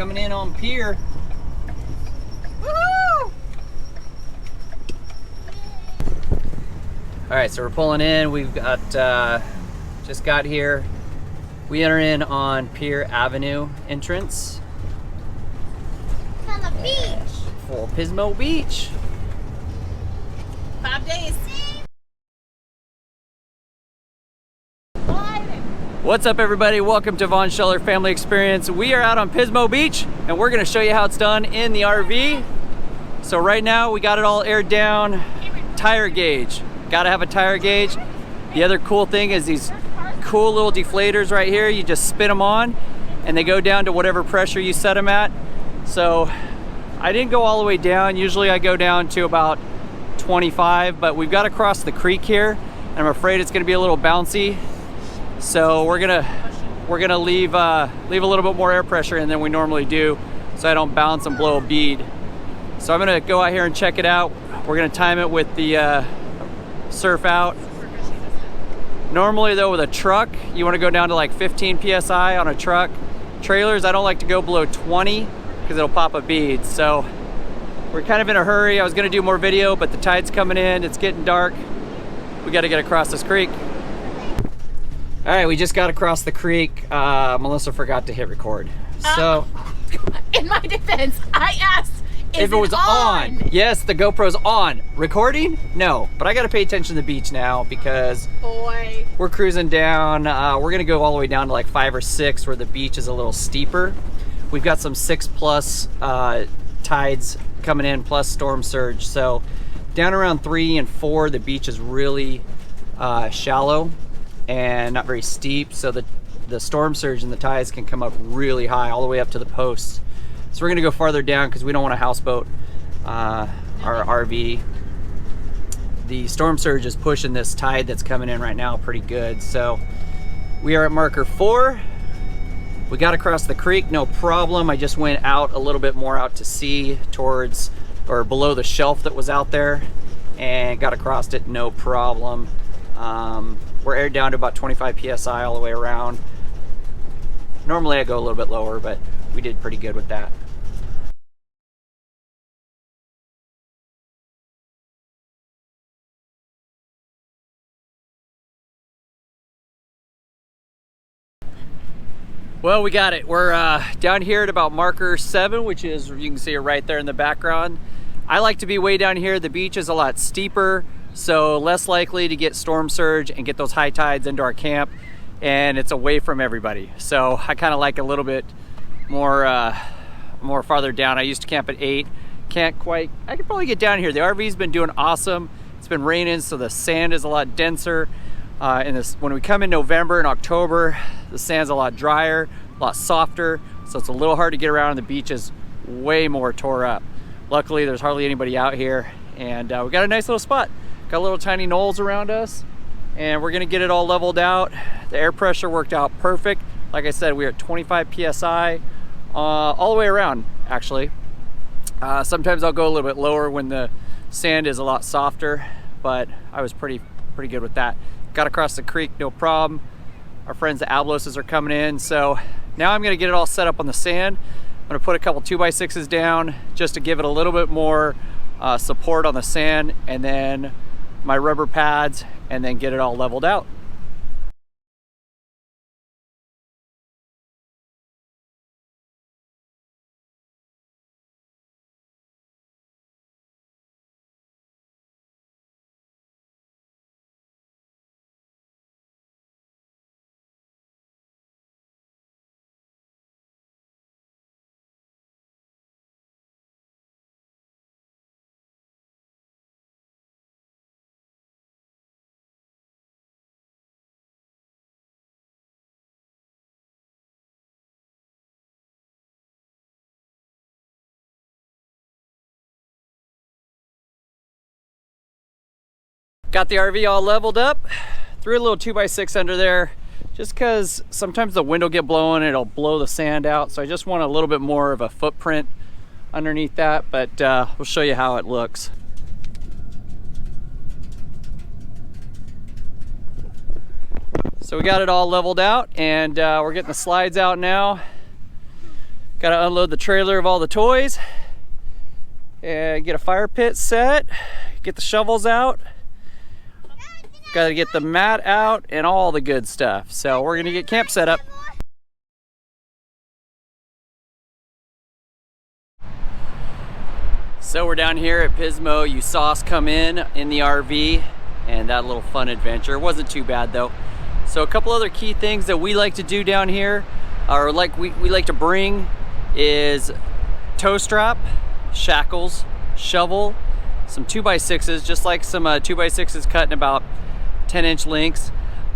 coming in on pier. Woohoo! All right, so we're pulling in. We've got, just got here. We enter in on Pier Avenue entrance. It's on the beach. For Pismo Beach. 5 days. What's up, everybody? Welcome to Von Scheller Family Experience. We are out on Pismo Beach and we're gonna show you how it's done in the RV. So right now we got it all aired down. Tire gauge, gotta have a tire gauge. The other cool thing is these cool little deflators right here. You just spin them on and they go down to whatever pressure you set them at. So I didn't go all the way down. Usually I go down to about 25, but we've got to cross the creek here and I'm afraid it's gonna be a little bouncy. So we're gonna leave a little bit more air pressure in than we normally do, so I don't bounce and blow a bead. So I'm gonna go out here and check it out. We're gonna time it with the surf out. Normally though, with a truck, you want to go down to like 15 psi on a truck. Trailers, I don't like to go below 20 because it'll pop a bead. So we're kind of in a hurry. I was gonna do more video, but the tide's coming in. It's getting dark. We got to get across this creek. All right, we just got across the creek. Melissa forgot to hit record. So, in my defense, I asked if it was on. Yes, the GoPro's on. Recording? No, but I gotta pay attention to the beach now because we're cruising down. We're gonna go all the way down to like 5 or 6 where the beach is a little steeper. We've got some 6+ tides coming in plus storm surge. So down around 3 and 4, the beach is really shallow and not very steep, so the storm surge and the tides can come up really high all the way up to the posts. So we're gonna go farther down because we don't want to houseboat our RV. The storm surge is pushing this tide that's coming in right now pretty good. So we are at marker 4. We got across the creek, no problem. I just went out a little bit more out to sea towards or below the shelf that was out there and got across it, no problem. We're aired down to about 25 psi all the way around. Normally I go a little bit lower, but we did pretty good with that. Well, we got it. We're down here at about marker 7, which is, you can see it right there in the background. I like to be way down here. The beach is a lot steeper, so less likely to get storm surge and get those high tides into our camp, and it's away from everybody. So I kind of like a little bit more farther down. I used to camp at 8. Can't quite, I could probably get down here. The RV's been doing awesome. It's been raining, so the sand is a lot denser. When we come in November and October, the sand's a lot drier, a lot softer, so it's a little hard to get around, and the beach is way more tore up. Luckily, there's hardly anybody out here, and we got a nice little spot. Got little tiny knolls around us, and we're gonna get it all leveled out. The air pressure worked out perfect. Like I said, we are at 25 psi all the way around, actually. Sometimes I'll go a little bit lower when the sand is a lot softer, but I was pretty good with that. Got across the creek, no problem. Our friends the Abloses are coming in, so now I'm gonna get it all set up on the sand. I'm gonna put a couple 2x6s down just to give it a little bit more support on the sand, and then my rubber pads, and then get it all leveled out. Got the RV all leveled up. Threw a little 2x6 under there just because sometimes the wind will get blowing and it'll blow the sand out. So I just want a little bit more of a footprint underneath that, but we'll show you how it looks. So we got it all leveled out, and we're getting the slides out now. Gotta unload the trailer of all the toys and get a fire pit set, get the shovels out, gotta get the mat out and all the good stuff. So we're gonna get camp set up. So we're down here at Pismo. You saw us come in the RV and that little fun adventure. It wasn't too bad though. So a couple other key things that we like to do down here, or like we like to bring, is tow strap, shackles, shovel, some 2x6s, just like some 2x6s cut in about 10-inch lengths.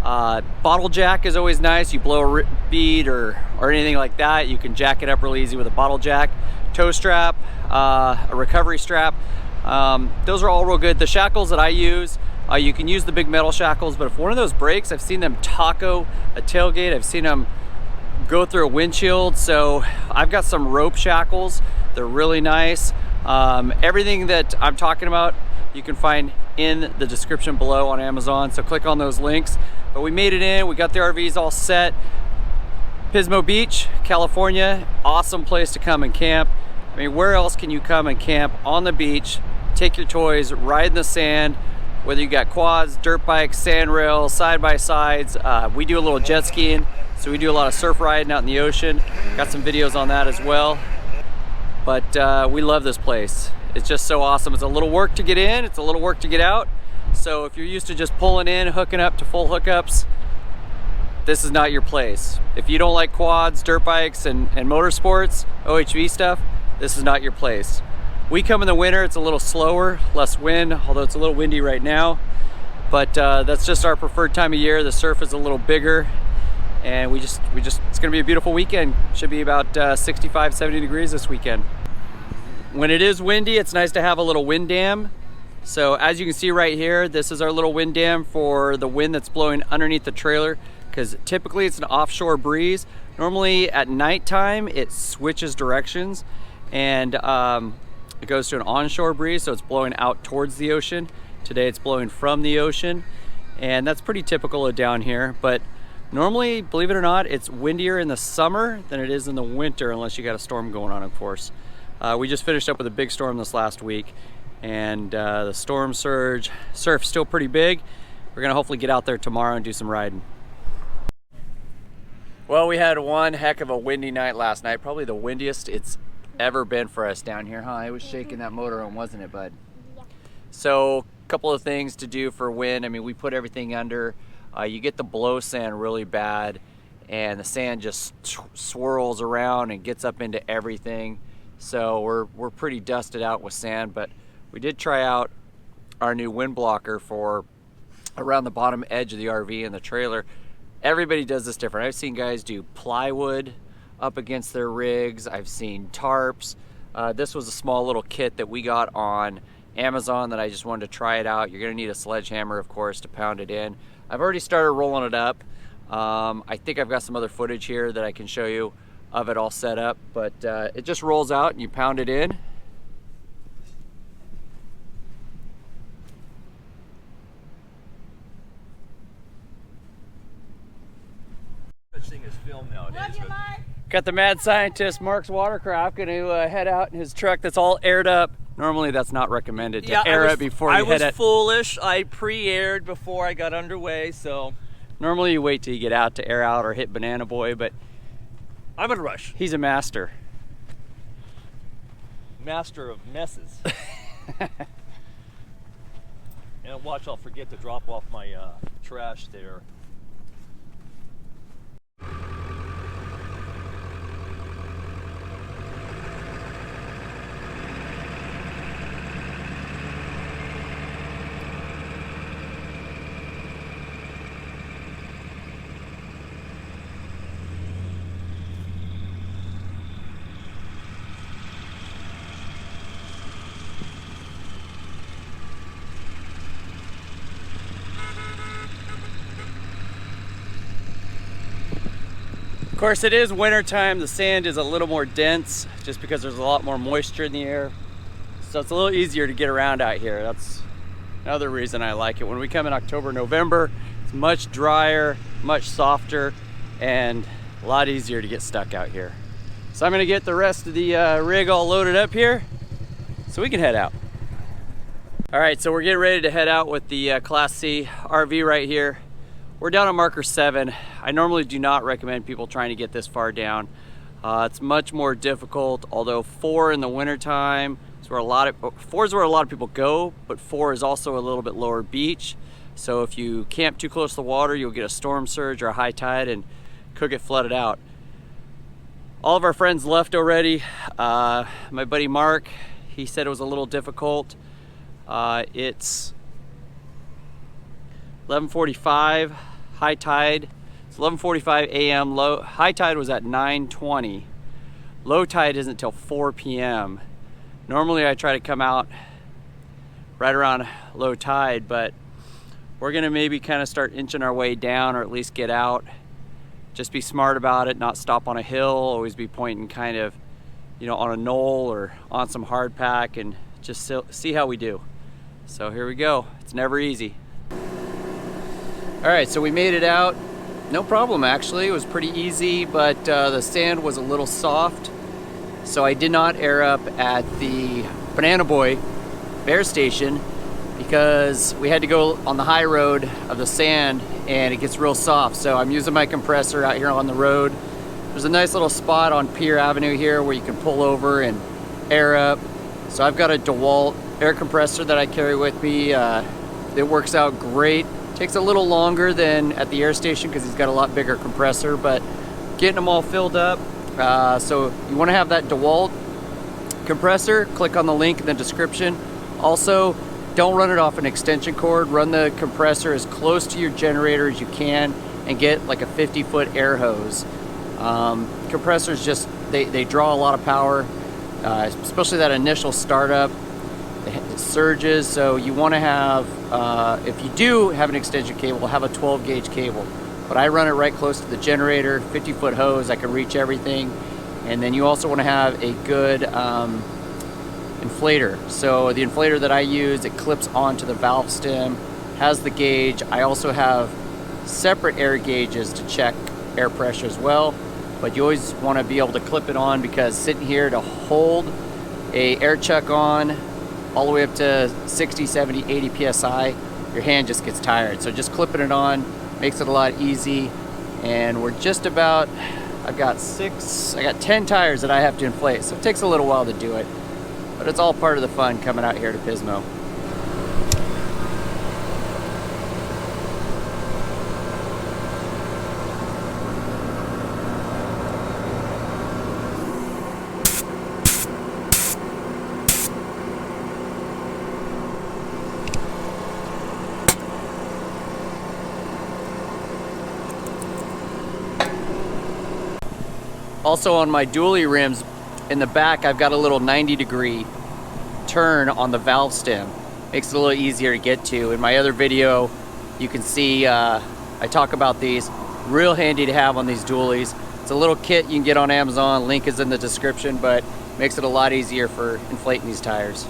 Bottle jack is always nice. You blow a bead or anything like that, you can jack it up real easy with a bottle jack. Tow strap, a recovery strap. Those are all real good. The shackles that I use, you can use the big metal shackles, but if one of those breaks, I've seen them taco a tailgate, I've seen them go through a windshield. So I've got some rope shackles. They're really nice. Everything that I'm talking about you can find in the description below on Amazon, so click on those links. But we made it in, we got the RVs all set. Pismo Beach, California, awesome place to come and camp. I mean, where else can you come and camp on the beach, take your toys, ride in the sand, whether you got quads, dirt bikes, sand rails, side-by-sides. We do a little jet skiing, so we do a lot of surf riding out in the ocean. Got some videos on that as well. But we love this place. It's just so awesome. It's a little work to get in, it's a little work to get out. So if you're used to just pulling in, hooking up to full hookups, this is not your place. If you don't like quads, dirt bikes, and motorsports, OHV stuff, this is not your place. We come in the winter, it's a little slower, less wind, although it's a little windy right now. But that's just our preferred time of year. The surf is a little bigger, and it's gonna be a beautiful weekend. Should be about 65, 70 degrees this weekend. When it is windy, it's nice to have a little wind dam. So as you can see right here, this is our little wind dam for the wind that's blowing underneath the trailer, because typically it's an offshore breeze. Normally at nighttime, it switches directions and it goes to an onshore breeze, so it's blowing out towards the ocean. Today it's blowing from the ocean, and that's pretty typical of down here. But normally, believe it or not, it's windier in the summer than it is in the winter, unless you got a storm going on, of course. We just finished up with a big storm this last week, and the storm surge, surf's still pretty big. We're gonna hopefully get out there tomorrow and do some riding. Well, we had one heck of a windy night last night, probably the windiest it's ever been for us down here, huh? It was shaking that motor on, wasn't it, bud? Yeah. So, a couple of things to do for wind. I mean, we put everything under. You get the blow sand really bad, and the sand just swirls around and gets up into everything. So we're pretty dusted out with sand, but we did try out our new wind blocker for around the bottom edge of the RV and the trailer. Everybody does this different. I've seen guys do plywood up against their rigs. I've seen tarps. This was a small little kit that we got on Amazon that I just wanted to try it out. You're gonna need a sledgehammer, of course, to pound it in. I've already started rolling it up. I think I've got some other footage here that I can show you of it all set up, but it just rolls out and you pound it in. Such thing as film nowadays. Got the mad scientist Mark's Watercraft gonna head out in his truck that's all aired up. Normally that's not recommended to air it before you head it. I was foolish. I pre-aired before I got underway, so. Normally you wait till you get out to air out or hit Banana Boy, but I'm in a rush. He's a master. Master of messes. And watch, I'll forget to drop off my trash there. Of course, it is winter time. The sand is a little more dense just because there's a lot more moisture in the air. So it's a little easier to get around out here. That's another reason I like it. When we come in October, November, it's much drier, much softer, and a lot easier to get stuck out here. So I'm gonna get the rest of the rig all loaded up here so we can head out. All right, so we're getting ready to head out with the Class C RV right here. We're down on marker 7. I normally do not recommend people trying to get this far down. It's much more difficult, although 4 in the wintertime is where 4 is where a lot of people go, but 4 is also a little bit lower beach. So if you camp too close to the water, you'll get a storm surge or a high tide and could get flooded out. All of our friends left already. My buddy Mark, he said it was a little difficult. It's 11:45, high tide. It's 11:45 a.m. High tide was at 9:20. Low tide isn't until 4 p.m. Normally I try to come out right around low tide, but we're gonna maybe kind of start inching our way down, or at least get out. Just be smart about it, not stop on a hill, always be pointing kind of, you know, on a knoll or on some hardpack, and just see how we do. So here we go. It's never easy. All right, so we made it out. No problem, actually. It was pretty easy, but the sand was a little soft. So I did not air up at the Banana Boy Bear Station because we had to go on the high road of the sand and it gets real soft. So I'm using my compressor out here on the road. There's a nice little spot on Pier Avenue here where you can pull over and air up. So I've got a DeWalt air compressor that I carry with me. It works out great. Takes a little longer than at the air station because he's got a lot bigger compressor, but getting them all filled up. So you want to have that DeWalt compressor, click on the link in the description. Also, don't run it off an extension cord. Run the compressor as close to your generator as you can and get like a 50-foot air hose. Compressors just, they draw a lot of power, especially that initial startup. It surges, so you want to have, if you do have an extension cable, have a 12 gauge cable. But I run it right close to the generator, 50-foot hose, I can reach everything. And then you also want to have a good inflator. So the inflator that I use, it clips onto the valve stem, has the gauge. I also have separate air gauges to check air pressure as well. But you always want to be able to clip it on, because sitting here to hold a air chuck on all the way up to 60, 70, 80 PSI, your hand just gets tired. So just clipping it on makes it a lot easy. And we're just about, I got 10 tires that I have to inflate. So it takes a little while to do it, but it's all part of the fun coming out here to Pismo. Also on my dually rims in the back, I've got a little 90-degree turn on the valve stem. Makes it a little easier to get to. In my other video, you can see I talk about these. Real handy to have on these dualies. It's a little kit you can get on Amazon. Link is in the description, but makes it a lot easier for inflating these tires.